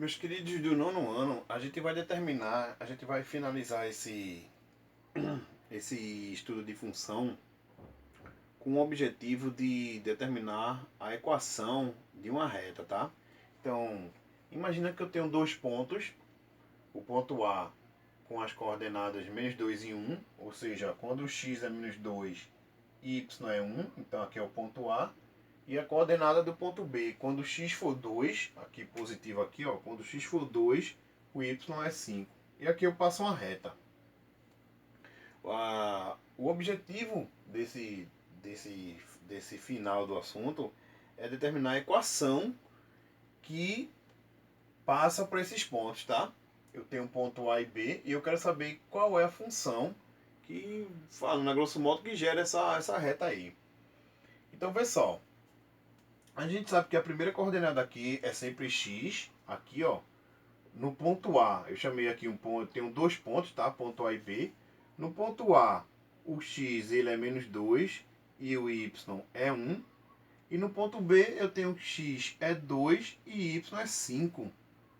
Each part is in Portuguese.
Meus queridos do nono ano, a gente vai finalizar esse estudo de função com o objetivo de determinar a equação de uma reta, tá? Então, imagina que eu tenho dois pontos, o ponto A com as coordenadas menos 2 e 1, ou seja, quando o x é menos 2 e y é 1, então aqui é o ponto A, e a coordenada do ponto B, quando x for 2, aqui positivo aqui, ó, quando x for 2, o y é 5. E aqui eu passo uma reta. O objetivo desse final do assunto é determinar a equação que passa por esses pontos, tá? Eu tenho um ponto A e B e eu quero saber qual é a função que, falando a grosso modo, que gera essa reta aí. Então, vê só. A gente sabe que a primeira coordenada aqui é sempre x. Aqui, ó, no ponto A, eu chamei aqui um ponto, eu tenho dois pontos, tá? Ponto A e B. No ponto A, o x ele é menos 2 e o y é 1. E no ponto B, eu tenho x é 2 e y é 5,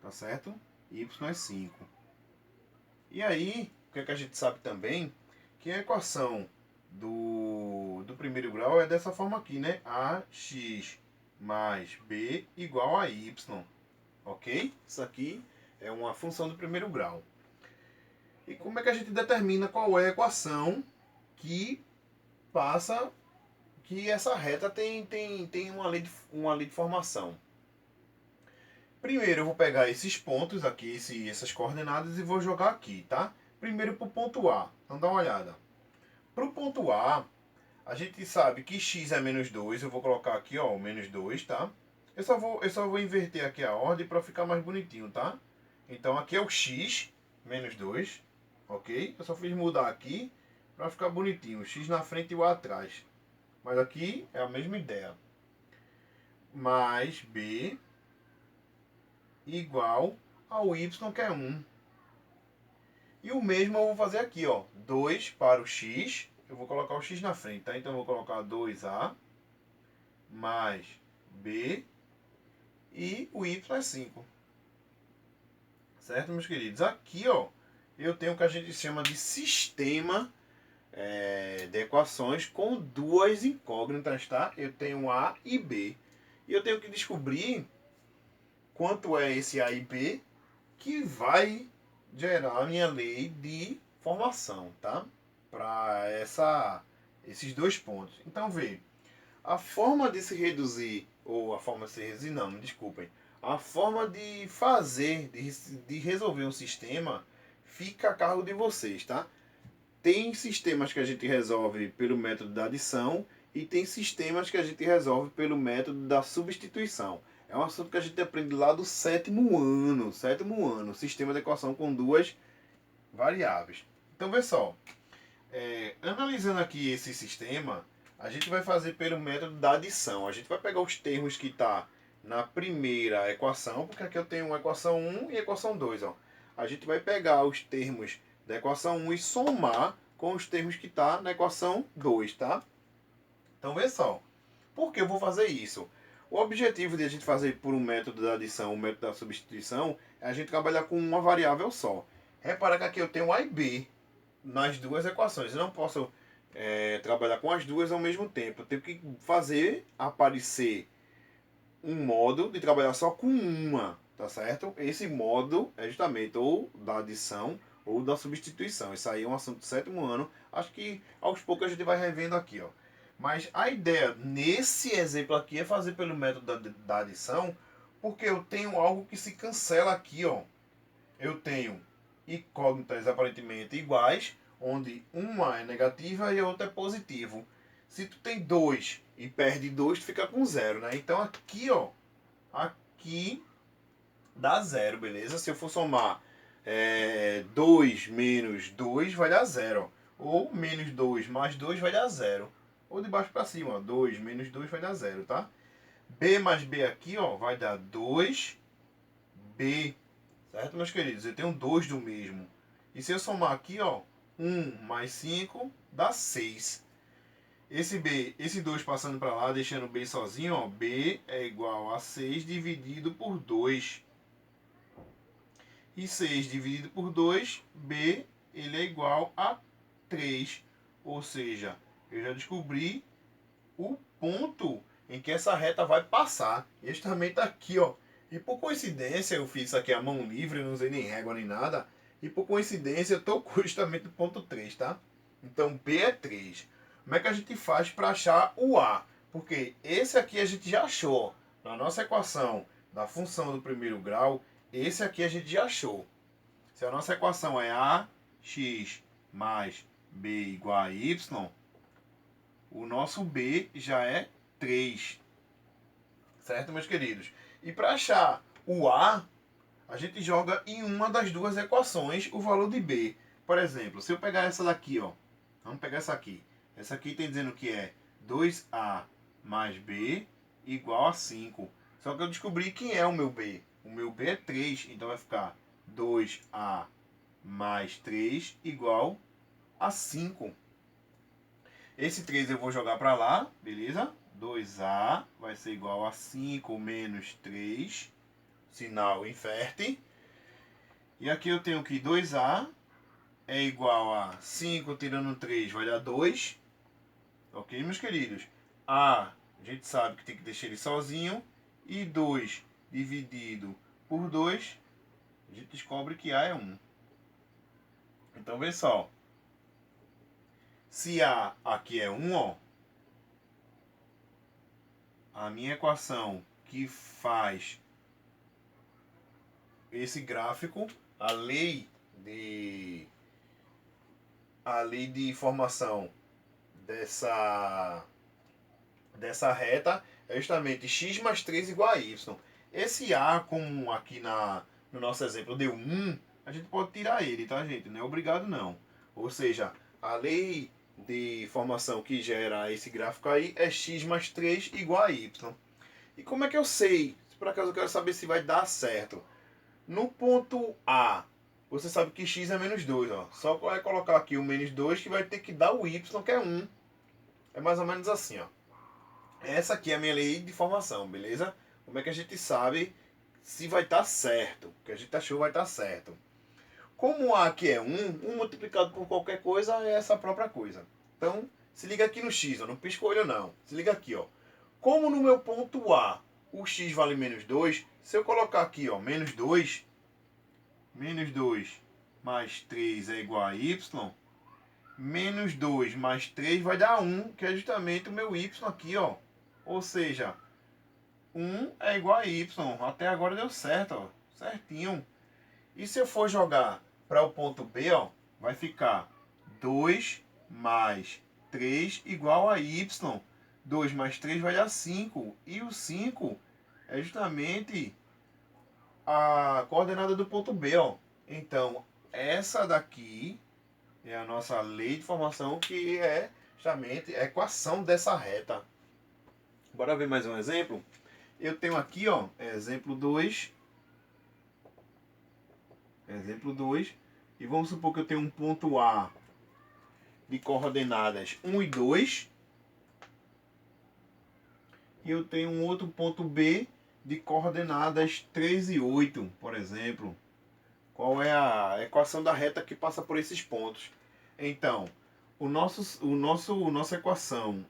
tá certo? Y é 5. E aí, o que é que a gente sabe também? Que a equação do primeiro grau é dessa forma aqui, né? Ax mais b igual a y, ok? Isso aqui é uma função do primeiro grau. E como é que a gente determina qual é a equação que passa, que essa reta tem uma lei de formação? Primeiro eu vou pegar esses pontos aqui, essas coordenadas, e vou jogar aqui, tá? Primeiro para o ponto A. Então dá uma olhada. Para o ponto A gente sabe que x é menos 2. Eu vou colocar aqui, ó, o menos 2, tá? Eu só vou inverter aqui a ordem para ficar mais bonitinho, tá? Então aqui é o x, menos 2, ok? Eu só fiz mudar aqui para ficar bonitinho. O x na frente e o A atrás. Mas aqui é a mesma ideia. Mais b igual ao y, que é 1. E o mesmo eu vou fazer aqui, ó. 2 para o x. Eu vou colocar o x na frente, tá? Então eu vou colocar 2a mais b e o y é 5. Certo, meus queridos? Aqui, ó, eu tenho o que a gente chama de sistema de equações com duas incógnitas, tá? Eu tenho a e b. E eu tenho que descobrir quanto é esse a e b que vai gerar a minha lei de formação, tá? Para esses dois pontos. Então, vê, a forma de se reduzir, ou a forma de se reduzir, não, me desculpem, a forma de fazer, de resolver um sistema, fica a cargo de vocês, tá? Tem sistemas que a gente resolve pelo método da adição e tem sistemas que a gente resolve pelo método da substituição. É um assunto que a gente aprende lá do sétimo ano, sistema de equação com duas variáveis. Então, vê só, analisando aqui esse sistema, a gente vai fazer pelo método da adição. A gente vai pegar os termos que está na primeira equação, porque aqui eu tenho uma equação 1 e equação 2. Ó. A gente vai pegar os termos da equação 1 e somar com os termos que está na equação 2, tá? Então, vê só. Por que eu vou fazer isso? O objetivo de a gente fazer por um método da adição, um método da substituição, é a gente trabalhar com uma variável só. Repara que aqui eu tenho A e B nas duas equações. Eu não posso trabalhar com as duas ao mesmo tempo. Eu tenho que fazer aparecer um modo de trabalhar só com uma, tá certo? Esse modo é justamente ou da adição ou da substituição. Isso aí é um assunto do sétimo ano. Acho que aos poucos a gente vai revendo aqui, ó. Mas a ideia nesse exemplo aqui é fazer pelo método da adição, porque eu tenho algo que se cancela aqui, ó. Eu tenho incógnitas aparentemente iguais, onde uma é negativa e a outra é positivo. Se tu tem 2 e perde 2, tu fica com 0, né? Então aqui, ó, aqui dá 0, beleza? Se eu for somar 2 menos 2 vai dar 0. Ou menos 2 mais 2 vai dar 0. Ou de baixo para cima, ó, 2 menos 2 vai dar 0, tá? B mais B aqui, ó, vai dar 2B. Certo, meus queridos? Eu tenho 2 do mesmo. E se eu somar aqui, ó, 1 mais 5 dá 6. Esse 2 passando para lá, deixando B sozinho, ó, B é igual a 6 dividido por 2. E 6 dividido por 2, B, ele é igual a 3. Ou seja, eu já descobri o ponto em que essa reta vai passar. Este também está aqui, ó. E por coincidência, eu fiz isso aqui à mão livre, não usei nem régua nem nada. E por coincidência, eu estou justamente no ponto 3, tá? Então, B é 3. Como é que a gente faz para achar o A? Porque esse aqui a gente já achou. Na nossa equação da função do primeiro grau, esse aqui a gente já achou. Se a nossa equação é ax mais b igual a y, o nosso b já é 3. Certo, meus queridos? E para achar o a gente joga em uma das duas equações o valor de b. Por exemplo, se eu pegar essa daqui, ó. Vamos pegar essa aqui. Essa aqui tem dizendo que é 2a mais b igual a 5. Só que eu descobri quem é o meu b. O meu b é 3, então vai ficar 2a mais 3 igual a 5. Esse 3 eu vou jogar para lá, beleza? 2a vai ser igual a 5 menos 3. Sinal inverte. E aqui eu tenho que 2a é igual a 5 tirando 3 vai dar 2. Ok, meus queridos? A gente sabe que tem que deixar ele sozinho. E 2 dividido por 2, a gente descobre que A é 1. Então, vê só. Se A aqui é 1, ó, a minha equação que faz esse gráfico, a lei de formação dessa reta é justamente x mais 3 igual a y. Esse A, como aqui no nosso exemplo deu 1, a gente pode tirar ele, tá, gente? Não é obrigado, não. Ou seja, a lei de formação que gera esse gráfico aí é x mais 3 igual a y. E como é que eu sei? Se por acaso eu quero saber se vai dar certo. No ponto A, você sabe que x é menos 2, ó. Só vai colocar aqui o menos 2 que vai ter que dar o y, que é 1. É mais ou menos assim, ó. Essa aqui é a minha lei de formação, beleza? Como é que a gente sabe se vai estar certo? O que a gente achou vai estar certo. Como A aqui é 1 multiplicado por qualquer coisa é essa própria coisa. Então, se liga aqui no x, ó, não pisca o olho não. Se liga aqui, ó. Como no meu ponto A o x vale menos 2, se eu colocar aqui, ó, menos 2 mais 3 é igual a y, menos 2 mais 3 vai dar 1, que é justamente o meu y aqui, ó. Ou seja, 1 é igual a y. Até agora deu certo, ó. Certinho. E se eu for jogar para o ponto B, ó, vai ficar 2 mais 3 igual a y. 2 mais 3 vai dar 5. E o 5 é justamente a coordenada do ponto B, ó. Então, essa daqui é a nossa lei de formação, que é justamente a equação dessa reta. Bora ver mais um exemplo? Eu tenho aqui, ó, exemplo 2. Exemplo 2. E vamos supor que eu tenho um ponto A de coordenadas 1 e 2. E eu tenho um outro ponto B de coordenadas 3 e 8, por exemplo. Qual é a equação da reta que passa por esses pontos? Então, nossa equação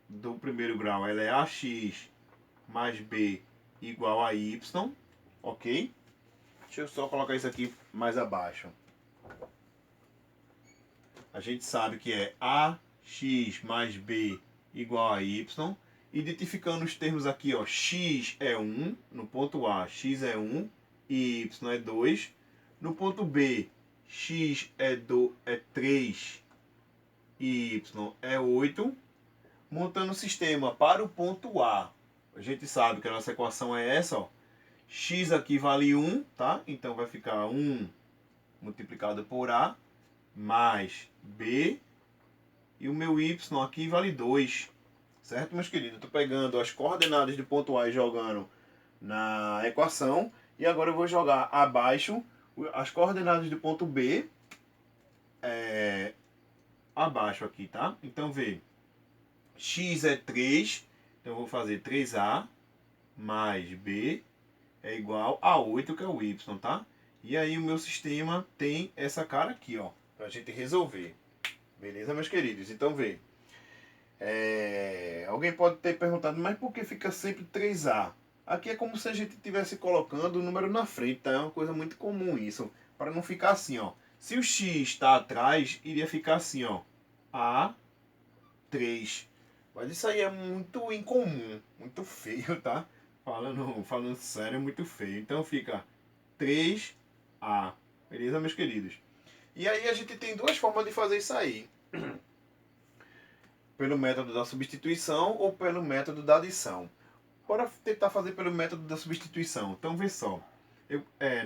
do primeiro grau ela é ax mais b igual a y, ok? Deixa eu só colocar isso aqui mais abaixo. A gente sabe que é ax mais b igual a y. Identificando os termos aqui, ó, x é 1, no ponto A, x é 1 e y é 2. No ponto B, x é 3 e y é 8. Montando o sistema para o ponto A, a gente sabe que a nossa equação é essa, ó. X aqui vale 1, tá? Então vai ficar 1 multiplicado por A mais B. E o meu y aqui vale 2. Certo, meus queridos? Estou pegando as coordenadas do ponto A e jogando na equação. E agora eu vou jogar abaixo as coordenadas do ponto B. Abaixo aqui, tá? Então, vê. X é 3. Então, eu vou fazer 3A mais B é igual a 8, que é o y, tá? E aí o meu sistema tem essa cara aqui, ó, pra gente resolver. Beleza, meus queridos? Então vê. Alguém pode ter perguntado, mas por que fica sempre 3A? Aqui é como se a gente estivesse colocando o número na frente, tá? É uma coisa muito comum isso. Para não ficar assim, ó. Se o x está atrás, iria ficar assim, ó. A3. Mas isso aí é muito incomum, muito feio, tá? Falando sério, é muito feio. Então fica 3A. Beleza, meus queridos? E aí a gente tem duas formas de fazer isso aí. Pelo método da substituição ou pelo método da adição. Bora tentar fazer pelo método da substituição. Então vê só.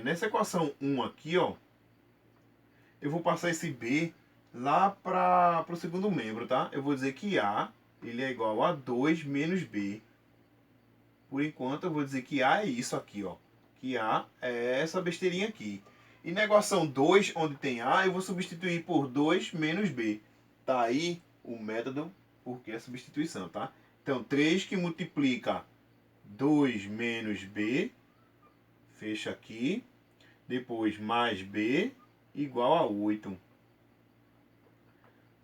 Nessa equação 1 aqui, ó, eu vou passar esse B lá para o segundo membro, tá? Eu vou dizer que A ele é igual a 2 menos B. Por enquanto eu vou dizer que A é isso aqui, ó. Que A é essa besteirinha aqui. E na equação 2, onde tem A, eu vou substituir por 2 menos B. Tá aí o método porque é substituição, tá? Então 3 que multiplica 2 menos B, fecha aqui, depois mais B, igual a 8.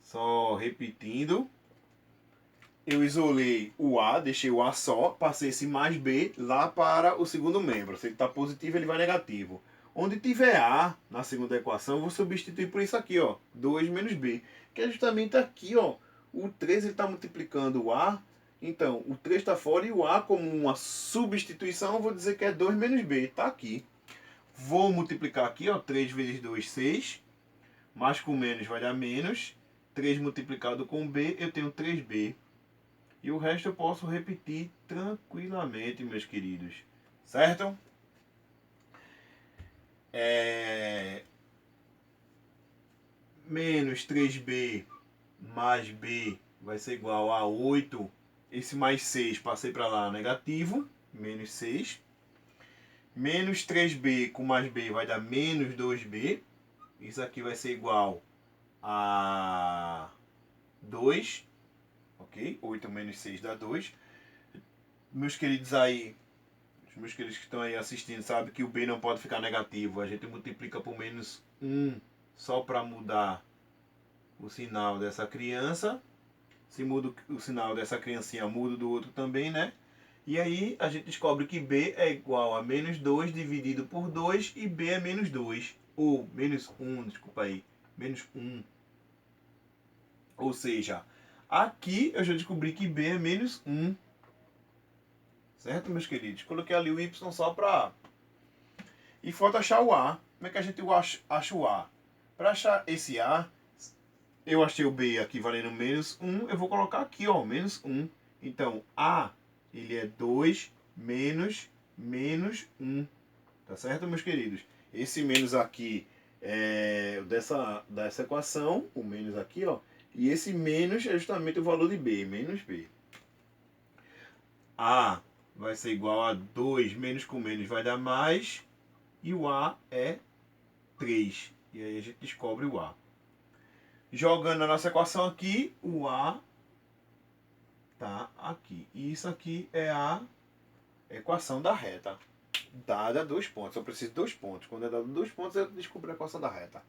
Só repetindo, eu isolei o A, deixei o A só, passei esse mais B lá para o segundo membro. Se ele está positivo, ele vai negativo. Onde tiver A na segunda equação, eu vou substituir por isso aqui, ó, 2 menos B, que é justamente aqui, ó, o 3 está multiplicando o A. Então, o 3 está fora e o A, como uma substituição, eu vou dizer que é 2 menos B. Está aqui. Vou multiplicar aqui, ó, 3 vezes 2, 6. Mais com menos vai dar menos. 3 multiplicado com B, eu tenho 3B. E o resto eu posso repetir tranquilamente, meus queridos. Certo? Menos 3B mais B vai ser igual a 8. Esse mais 6 passei para lá negativo. Menos 6. Menos 3B com mais B vai dar menos 2B. Isso aqui vai ser igual a 2. Ok? 8 menos 6 dá 2. Meus queridos aí, os meus queridos que estão aí assistindo, sabem que o B não pode ficar negativo. A gente multiplica por menos 1 só para mudar o sinal dessa criança. Se muda o sinal dessa criancinha, muda do outro também, né? E aí a gente descobre que B é igual a menos 2 dividido por 2 e B é menos 2. Ou menos 1, desculpa aí. Menos 1. Ou seja, aqui eu já descobri que B é menos 1. Certo, meus queridos? Coloquei ali o Y só para... E falta achar o A. Como é que a gente acha o A? Para achar esse A, eu achei o B aqui valendo menos 1. Eu vou colocar aqui, ó, menos 1. Então, A, ele é 2 menos 1. Tá certo, meus queridos? Esse menos aqui é dessa equação, o menos aqui, ó. E esse menos é justamente o valor de B, menos B. A vai ser igual a 2 menos com menos vai dar mais. E o A é 3. E aí a gente descobre o A. Jogando a nossa equação aqui, o A tá aqui. E isso aqui é a equação da reta. Dada 2 pontos. Eu preciso de 2 pontos. Quando é dado 2 pontos, eu descubro a equação da reta.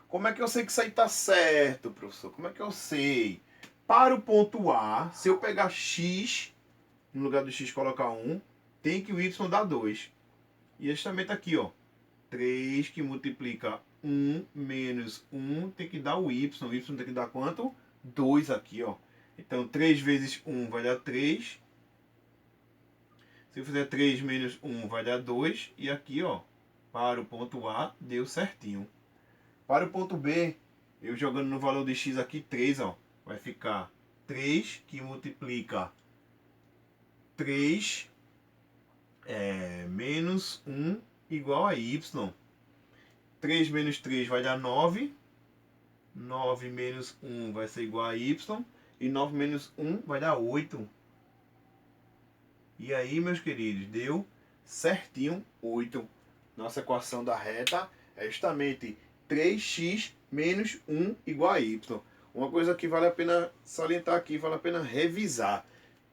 Como é que eu sei que isso aí tá certo, professor? Como é que eu sei? Para o ponto A, se eu pegar x, no lugar do x colocar 1, tem que o y dá 2. E é justamente aqui, ó. 3 que multiplica 1 menos 1 tem que dar o y. O y tem que dar quanto? 2 aqui, ó. Então 3 vezes 1 vai dar 3. Se eu fizer 3 menos 1 vai dar 2. E aqui, ó, para o ponto A deu certinho. Para o ponto B, eu jogando no valor de x aqui 3, ó, vai ficar 3 que multiplica 3 menos 1 igual a y. 3 menos 3 vai dar 9. 9 menos 1 vai ser igual a y. E 9 menos 1 vai dar 8. E aí, meus queridos, deu certinho 8. Nossa equação da reta é justamente 3x menos 1 igual a y. Uma coisa que vale a pena salientar aqui, vale a pena revisar.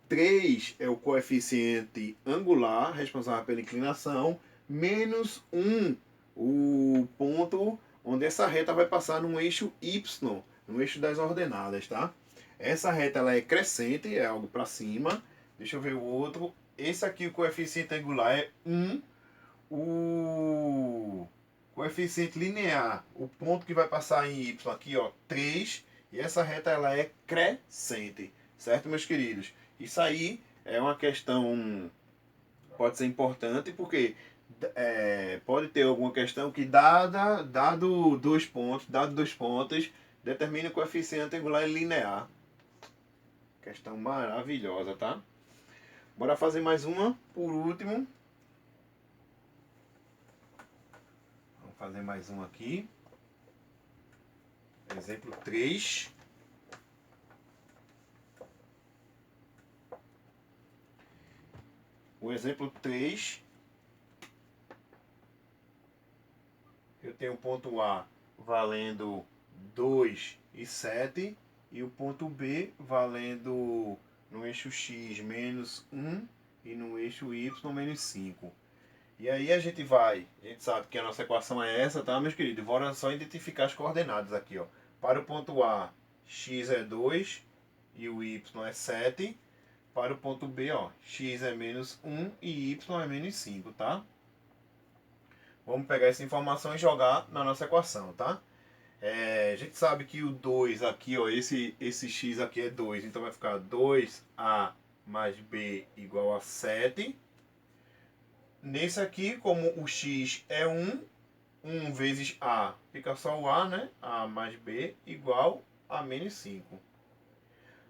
3 é o coeficiente angular, responsável pela inclinação, menos 1, o ponto onde essa reta vai passar no eixo Y, no eixo das ordenadas, tá? Essa reta ela é crescente, é algo para cima. Deixa eu ver o outro. Esse aqui, o coeficiente angular é 1. O coeficiente linear, o ponto que vai passar em Y aqui, ó, 3. E essa reta ela é crescente, certo, meus queridos? Isso aí é uma questão, pode ser importante, porque pode ter alguma questão que dado dois pontos, determina o coeficiente angular linear. Questão maravilhosa, tá? Bora fazer mais uma, por último. Vamos fazer mais uma aqui. Exemplo 3. O exemplo 3, eu tenho o ponto A valendo 2 e 7 e o ponto B valendo no eixo X menos 1 e no eixo Y menos 5. E aí a gente sabe que a nossa equação é essa, tá, meus queridos? Bora só identificar as coordenadas aqui, ó. Para o ponto A, x é 2 e o y é 7. Para o ponto B, ó, x é menos 1 e y é menos 5, tá? Vamos pegar essa informação e jogar na nossa equação, tá? A gente sabe que o 2 aqui, ó, esse x aqui é 2, então vai ficar 2a mais b igual a 7. Nesse aqui, como o x é 1, 1 vezes a, fica só o a, né? A mais b igual a menos 5.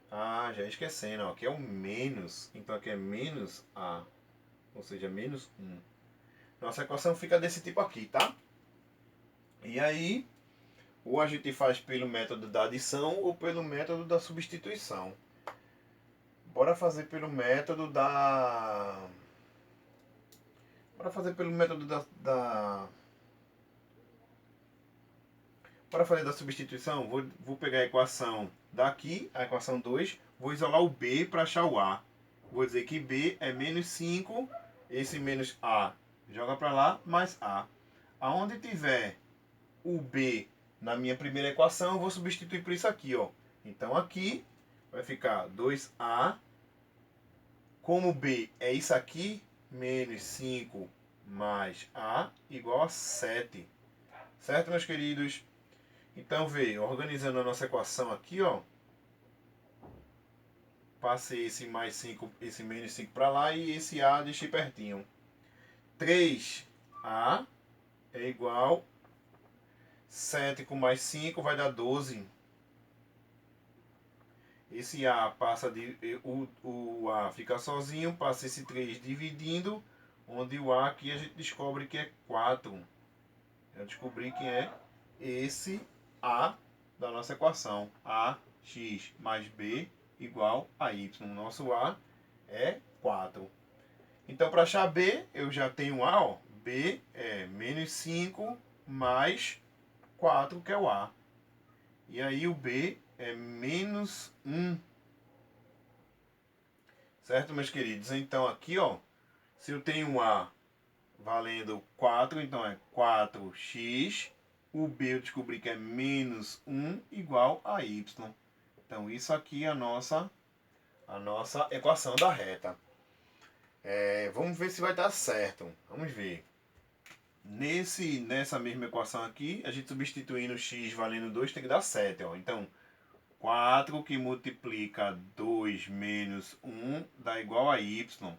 Ah, já esquecendo, ó, aqui é o menos, então aqui é menos a, ou seja, menos 1. Nossa equação fica desse tipo aqui, tá? E aí, ou a gente faz pelo método da adição ou pelo método da substituição. Bora fazer pelo método da... Bora fazer pelo método Para fazer da substituição, vou pegar a equação daqui, a equação 2, vou isolar o B para achar o A. Vou dizer que B é menos 5, esse menos A joga para lá, mais A. Aonde tiver o B na minha primeira equação, eu vou substituir por isso aqui, ó. Então aqui vai ficar 2A, como B é isso aqui, menos 5 mais A igual a 7. Certo, meus queridos? Então, veio, organizando a nossa equação aqui, ó. Passei esse mais 5, esse menos 5 para lá e esse A deixei pertinho. 3A é igual 7 com mais 5 vai dar 12. Esse A passa o A fica sozinho, passa esse 3 dividindo, onde o A aqui a gente descobre que é 4. Eu descobri que é esse A da nossa equação. AX mais B igual a Y. Nosso A é 4. Então, para achar B, eu já tenho A. Ó. B é menos 5 mais 4, que é o A. E aí o B é menos 1. Certo, meus queridos? Então, aqui, ó, se eu tenho A valendo 4, então é 4x. O B eu descobri que é menos 1 igual a y. Então isso aqui é a nossa equação da reta. Vamos ver se vai dar certo. Vamos ver. Nessa mesma equação aqui, a gente substituindo x valendo 2 tem que dar 7. Ó. Então 4 que multiplica 2 menos 1 dá igual a y.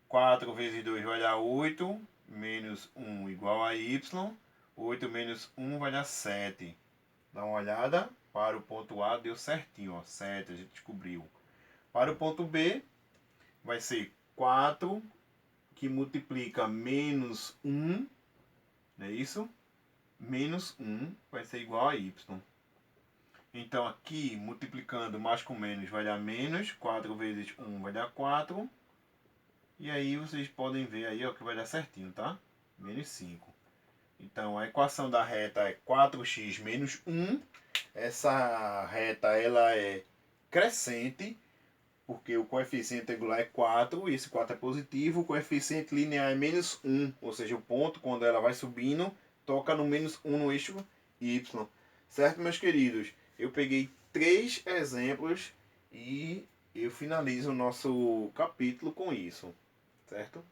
4 vezes 2 vai dar 8, menos 1 igual a y. 8 menos 1 vai dar 7. Dá uma olhada. Para o ponto A deu certinho, ó, 7, a gente descobriu. Para o ponto B, vai ser 4 que multiplica menos 1, não é isso? Menos 1 vai ser igual a y. Então aqui, multiplicando mais com menos vai dar menos. 4 vezes 1 vai dar 4. E aí vocês podem ver aí, ó, que vai dar certinho, tá? Menos 5. Então a equação da reta é 4x menos 1. Essa reta ela é crescente, porque o coeficiente angular é 4, e esse 4 é positivo, o coeficiente linear é menos 1, ou seja, o ponto, quando ela vai subindo, toca no menos 1 no eixo y. Certo, meus queridos? Eu peguei 3 exemplos e eu finalizo o nosso capítulo com isso, certo?